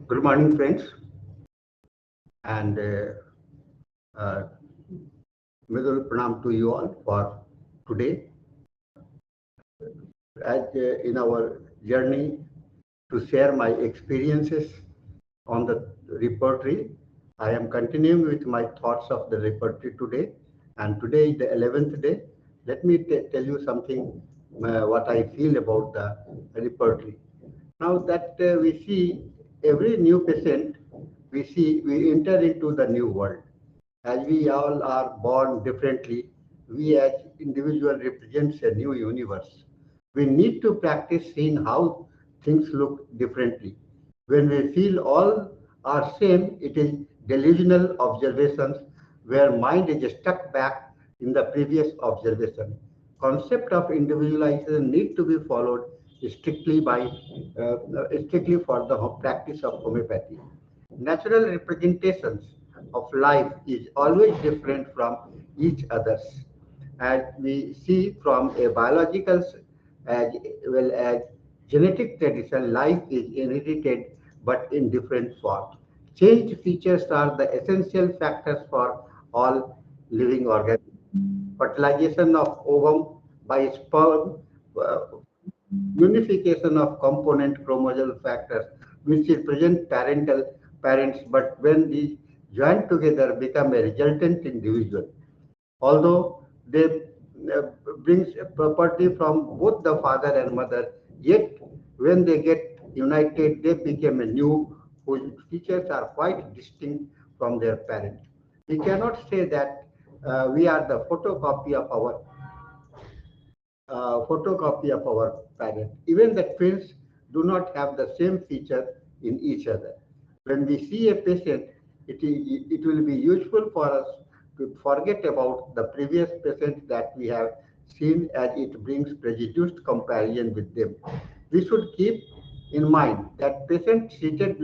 Good morning, friends, and uh, Miridul pranam to you all for today. As in our journey to share my experiences on the repertory, I am continuing with my thoughts of the repertory today, and today is the 11th day. Let me tell you something what I feel about the repertory. Now that we see every new patient, we enter into the new world. As we all are born differently, we as individual represents a new universe. We need to practice seeing how things look differently. When we feel all are same, it is delusional observations where mind is stuck back in the previous observation. Concept of individualization need to be followed strictly by strictly for the practice of homeopathy. Natural representations of life is always different from each others. As we see from a biological as well as genetic tradition, life is inherited but in different forms. Changed features are the essential factors for all living organisms. Fertilization of ovum by sperm, uh, unification of component chromosomal factors, which represent parental parents, but when these join together become a resultant individual. Although they uh, brings a property from both the father and mother, yet when they get united, they become a new whose features are quite distinct from their parent. We cannot say that we are the photocopy of our parent. Even the twins do not have the same feature in each other. When we see a patient, it will be useful for us to forget about the previous patient that we have seen as it brings prejudiced comparison with them. We should keep in mind that patients treated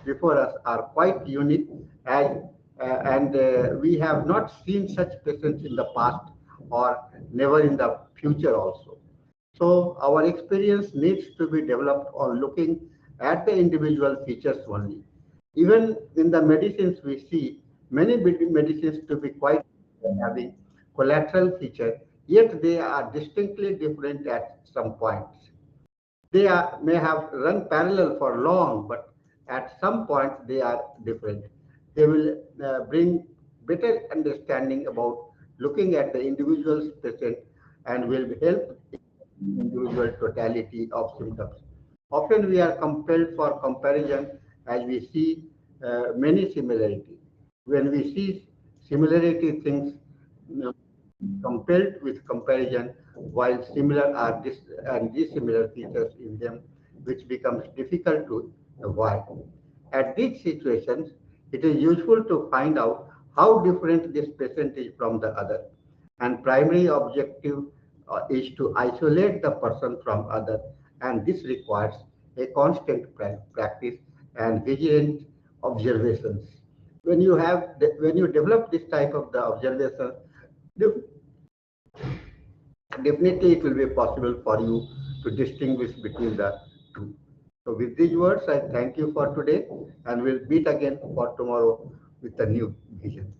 before us are quite unique as, and we have not seen such patients in the past or never in the future also. So our experience needs to be developed on looking at the individual features only. Even in the medicines we see many medicines to be quite having collateral feature, yet they are distinctly different at some points. They may have run parallel for long, but at some point they are different. They will bring better understanding about looking at the individual's patient and will help individual totality of symptoms. Often we are compelled for comparison as we see many similarity. When we see similarity things, compelled with comparison, while similar are and dissimilar features in them, which becomes difficult to avoid. At these situations, it is useful to find out how different this patient is from the other. And primary objective is to isolate the person from other, and this requires a constant practice and vigilant observations. When you develop this type of the observation, definitely it will be possible for you to distinguish between the two. So with these words, I thank you for today and we'll meet again for tomorrow with a new vision.